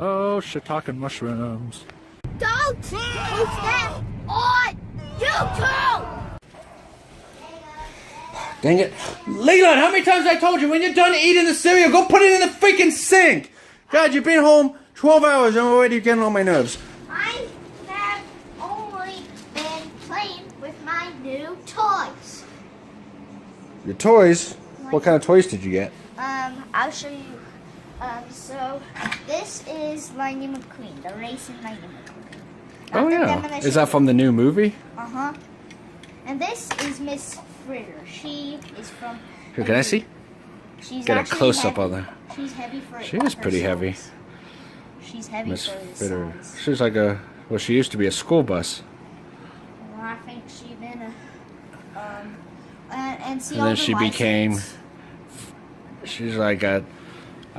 Oh, shiitake mushrooms. Don't post that on YouTube! Dang it. Leland, how many times have I told you when you're done eating the cereal, go put it in the freaking sink? God, you've been home 12 hours and I'm already getting on my nerves. I have only been playing with my new toys. Your toys? What kind of toys did you get? I'll show you. So this is Lightning McQueen, the racing Lightning McQueen. Oh yeah. Is that from the new movie? Uh-huh. And this is Miss Fritter. She is from... Here, can I see? She's Get a close-up on her. She's heavy for She is pretty heavy. She's heavy Miss for this Fritter. size. She's like a... Well, she used to be a school bus. Well, I think she's been a... and see And all then the she license. became... She's like a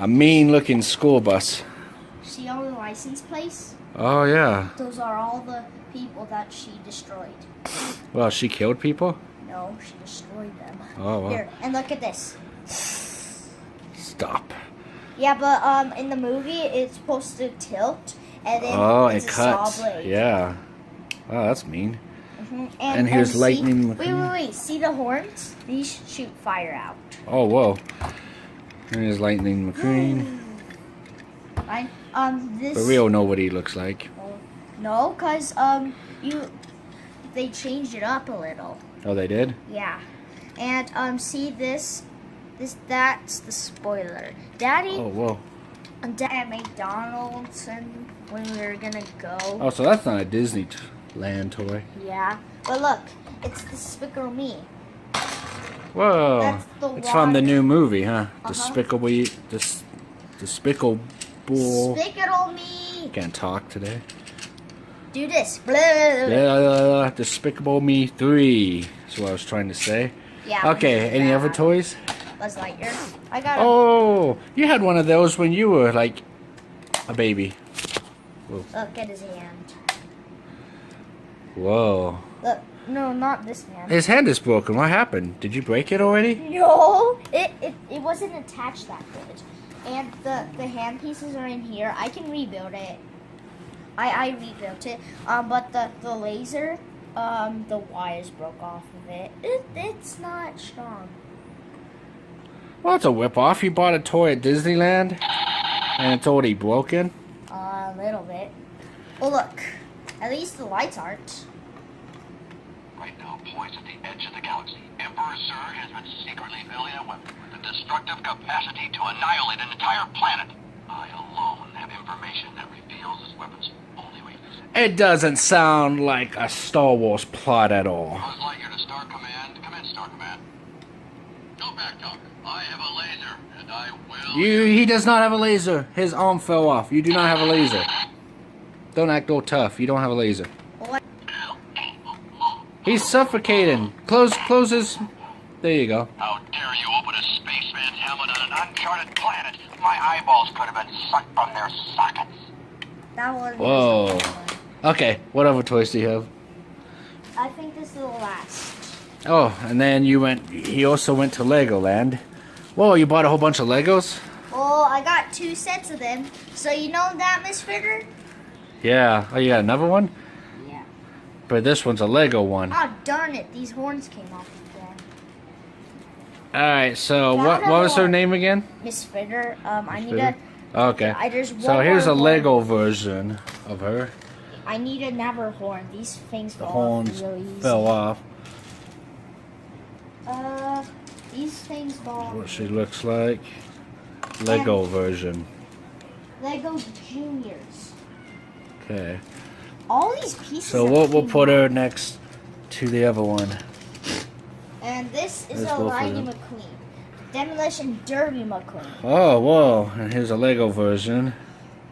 mean-looking school bus. See all the license plates? Oh, yeah. Those are all the people that she destroyed. Well, she killed people? No, she destroyed them. Oh, wow. Here, and look at this. Stop. Yeah, but in the movie, it's supposed to tilt, and then It it's a cuts. saw blade. Yeah. Wow, that's mean. Mm-hmm. And here's Lightning McQueen. Wait. See the horns? These shoot fire out. Oh, whoa. Here's Lightning McQueen. Right? This... But we all know what he looks like. No, because, they changed it up a little. Oh, they did? Yeah. And, see this? That's the spoiler. Daddy... Oh, whoa. At McDonald's and when we were gonna go. Oh, so that's not a Disneyland toy. Yeah. But look, it's Despicable Me. Whoa. That's the It's from the one. new movie, huh? Uh-huh. Despicable. Despicable Me. Can't talk today. Do this. Blah, blah, blah. Yeah, Despicable Me 3 is what I was trying to say. Yeah. Okay, any other toys? Buzz Lightyear. I got Oh, you had one of those when you were like a baby. Look at his hand. Whoa. Look, no, not this hand. His hand is broken. What happened? Did you break it already? No, it wasn't attached that good. And the hand pieces are in here. I can rebuild it. I rebuilt it. But the laser, the wires broke off of it. It's not strong. Well, it's a whip-off. You bought a toy at Disneyland, and it's already broken. A little bit. Well, look. At least the lights aren't. Right now, poised at the edge of the galaxy, Emperor Zurg has been secretly building a weapon with the destructive capacity to annihilate an entire planet. I alone have information that reveals this weapon's only weakness. It doesn't sound like a Star Wars plot at all. Buzz Lightyear to Star Command. Come in, Star Command. Go back, Doc. I have a laser, and I will... He does not have a laser. His arm fell off. You do not have a laser. Don't act all tough. You don't have a laser. What? He's suffocating. Close his... There you go. How dare you open a spaceman's helmet on an uncharted planet? My eyeballs could have been sucked from their sockets. That one. Whoa. Okay, what other toys do you have? I think this is the last. Oh, and then he also went to Legoland. Whoa, you bought a whole bunch of Legos? Well, I got 2 sets of them. So you know that, Miss Fritter? Yeah. Oh, you got another one? Yeah. But this one's a Lego one. Oh, darn it. These horns came off again. Alright, so Got what was her one. name again? Miss Fritter, I need Fritter? a... Okay. There's So one here's more a horn. Lego version of her. I need another horn. These things The fall horns off really easy. fell off. These things fall What off. she looks like. Lego version. Lego Juniors. Okay. All these pieces. So are we'll cute. put her next to the other one. And this is There's a both of Lightning them. McQueen. Demolition Derby McQueen. Oh, whoa. And here's a Lego version.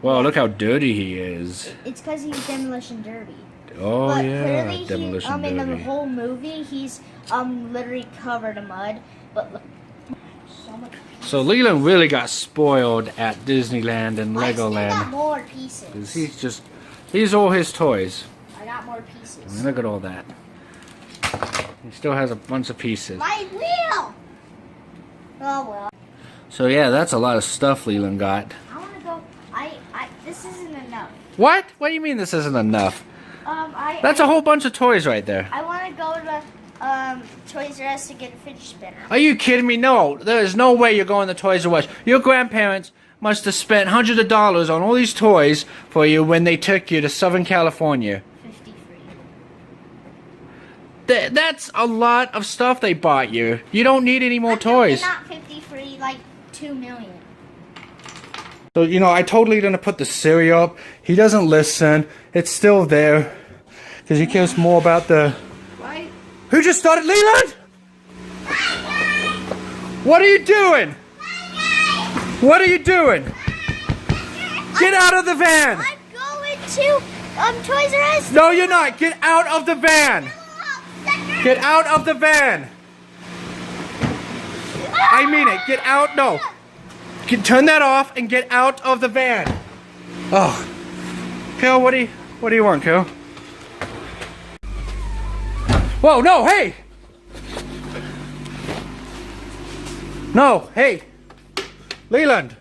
Whoa, look how dirty he is. It's because he's Demolition Derby. Oh, But yeah. clearly, Demolition in the Derby. whole movie, he's literally covered in mud. But look, so much. So Leland really got spoiled at Disneyland and I still got Legoland. more pieces. These are all his toys. I got more I mean, pieces. look at all that. He still has a bunch of pieces. My wheel. Oh well. So yeah, that's a lot of stuff Leland got. I want to go. This is What? What do you mean this isn't enough? That's a whole bunch of toys right there. I want to go to Toys R Us to get a fidget spinner. Are you kidding me? No, there is no way you're going to Toys R Us. Your grandparents must have spent hundreds of dollars on all these toys for you when they took you to Southern California. 50 free. That's a lot of stuff they bought you. You don't need any more toys. Not 50 free, like 2 million. So, you know, I totally didn't put the cereal up. He doesn't listen. It's still there. Because he cares more about the... Right? Who just started? Leland? What are you doing? What are you doing? Get out of the van! I'm going to Toys R Us. No, you're not. Get out of the van. Get out of the van. I mean it. Get out. No. Turn that off and get out of the van. Oh. Kel, what do you want, Kel? Whoa, no, hey! No, hey! Leland!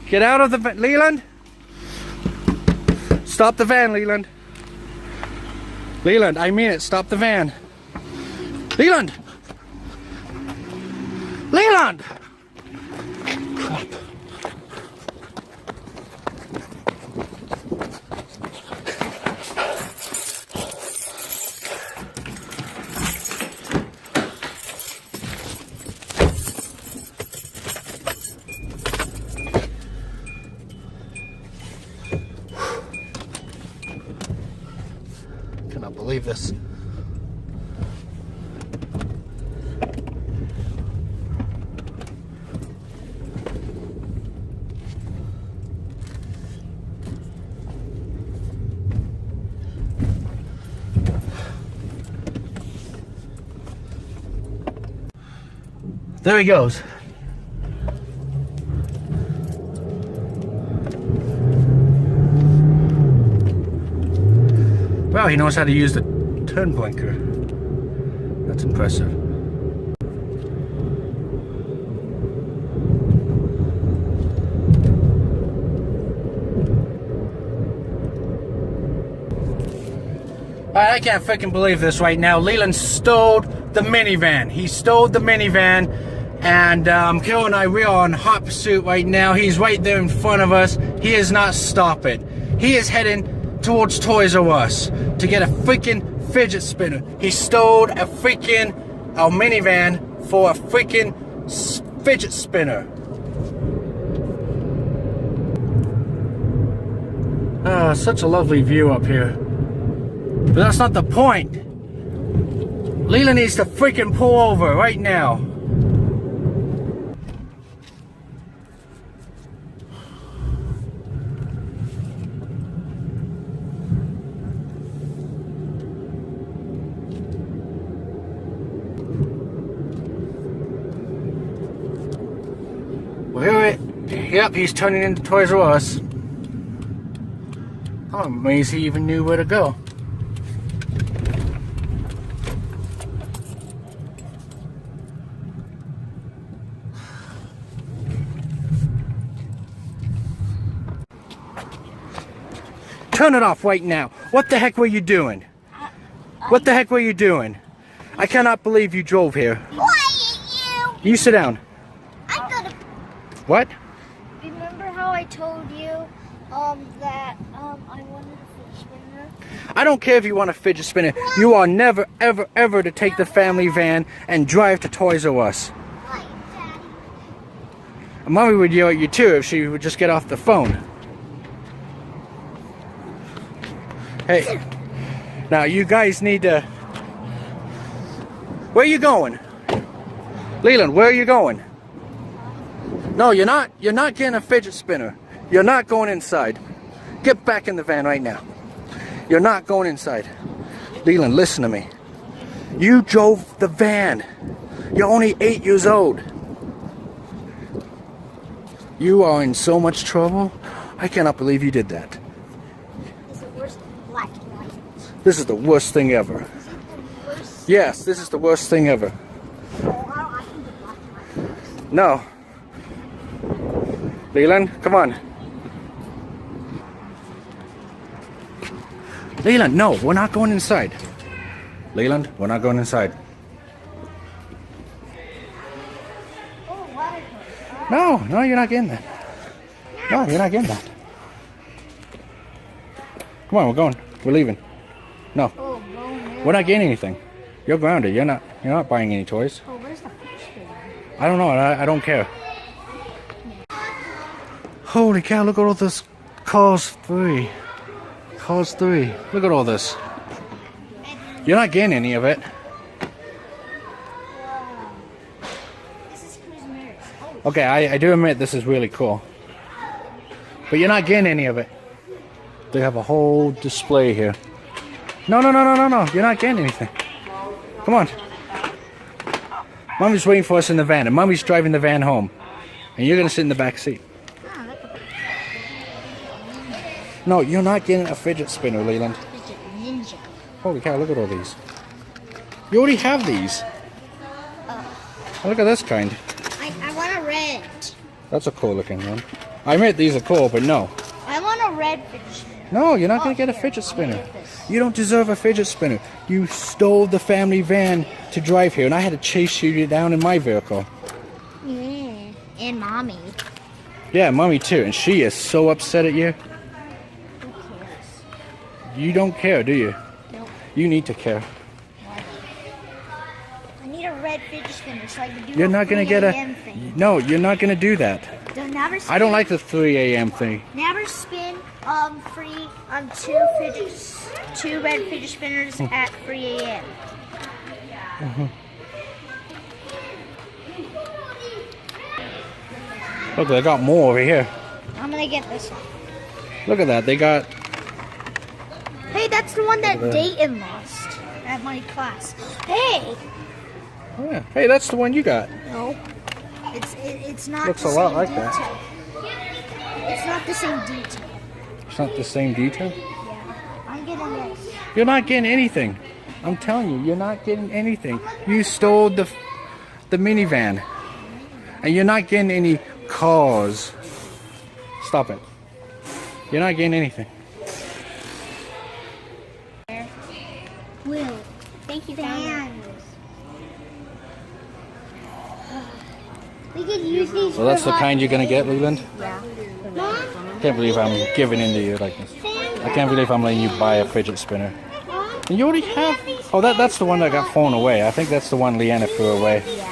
Get out of the van. Leland! Stop the van, Leland. Leland, I mean it. Stop the van. Leland! Leland! Crap. Cannot believe this. There he goes. Wow, he knows how to use the turn blinker. That's impressive. I can't freaking believe this right now. Leland stole the minivan. He stole the minivan. And Kel and I, we are on hot pursuit right now. He's right there in front of us. He is not stopping. He is heading towards Toys R Us to get a freaking fidget spinner. He stole a minivan for a freaking fidget spinner. Such a lovely view up here. But that's not the point. Leland needs to freaking pull over right now. Yep, he's turning into Toys R Us. I'm amazed he even knew where to go. Turn it off right now. What the heck were you doing? What the heck were you doing? I cannot believe you drove here. Quiet, You sit down. I'm gonna... What? Remember how I told you that I wanted a fidget spinner? I don't care if you want a fidget spinner. You are never, ever, ever to take the family van and drive to Toys R Us. Quiet, Daddy. Mommy would yell at you too if she would just get off the phone. Hey, now you guys need to... Where are you going? Leland, where are you going? No, you're not getting a fidget spinner. You're not going inside. Get back in the van right now. You're not going inside. Leland, listen to me. You drove the van. You're only 8 years old. You are in so much trouble. I cannot believe you did that. It's the worst black and white. This is the worst thing ever. Is it the worst? Yes, this is the worst thing ever. Oh, I think the black and white. No. Leland, come on. Leland, no, we're not going inside. Leland, we're not going inside. Oh, water toys. No, you're not getting that. No, you're not getting that. Come on, we're going. We're leaving. No, Oh, bone. we're not getting anything. You're grounded. You're not buying any toys. Oh, where's the fish spinner? I don't know. I don't care. Holy cow! Look at all this. Cars 3. Cars 3. Look at all this. You're not getting any of it. This is Cruise Mirrors. Oh, Okay, I do admit this is really cool. But you're not getting any of it. They have a whole display here. No. You're not getting anything. Come on. Mommy's waiting for us in the van, and Mommy's driving the van home. And you're going to sit in the back seat. No, you're not getting a fidget spinner, Leland. Fidget Ninja. Holy cow, look at all these. You already have these. Look at this kind. I want a red. That's a cool looking one. I admit these are cool, but no. I want a red fidget spinner. No, you're not going to get a fidget spinner. You don't deserve a fidget spinner. You stole the family van to drive here, and I had to chase you down in my vehicle. Yeah. And Mommy. Yeah, Mommy too, and she is so upset at you. Who cares? You don't care, do you? Nope. You need to care. I need a red fidget spinner so I can do You're not going to get 3 a.m. a... thing. No, you're not going to do that. Don't never spin. I don't like the 3 a.m. thing. Never spin free on 2 red fidget spinners at 3 a.m. Look, they got more over here. I'm gonna get this one. Look at that. They got... Hey, that's the one that Look at that. Dayton lost at my class. Hey! Oh, yeah. Hey, that's the one you got. No. It's not Looks the a lot same like detail. that. It's not the same detail. It's not the same detail. Yeah. I'm getting this. You're not getting anything. I'm telling you, you're not getting anything. You stole the minivan. And you're not getting any cars. Stop it. You're not getting anything. Will. Thank you, fans. We could use these. Well, that's the kind you're gonna get, Leland. Yeah. Mom? Can't believe I'm giving in to you like this. I can't believe I'm letting you buy a fidget spinner. And you already have... Oh, that's the one that got thrown away. I think that's the one Leanna threw away. Yeah.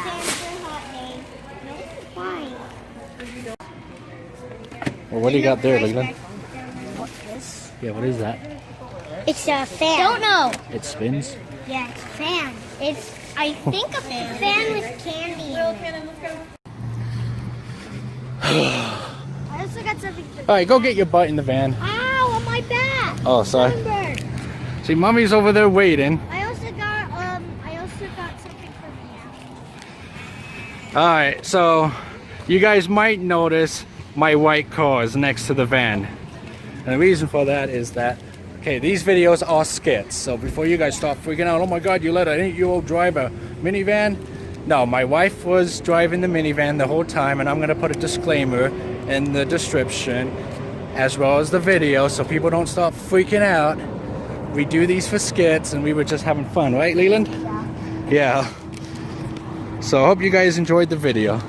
Why? Well, what do you got there, Leland? What's this? Yeah, what is that? It's a fan. Don't know. It spins? Yeah, it's a fan. It's, I think, a fan with candy in it. I also got something for... Alright, go get your butt in the van. Ow, on my back. Oh, sorry. Sunburn. See, Mommy's over there waiting. I also got something for me. Alright, so you guys might notice my white car is next to the van. And the reason for that is that, okay, these videos are skits. So before you guys start freaking out, oh my god, you let an 8-year-old drive a minivan? No, my wife was driving the minivan the whole time, and I'm going to put a disclaimer in the description as well as the video so people don't start freaking out. We do these for skits, and we were just having fun, right, Leland? Yeah. So I hope you guys enjoyed the video.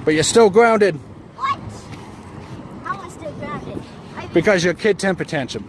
But you're still grounded What? How am I still grounded? because your kid temper tantrum.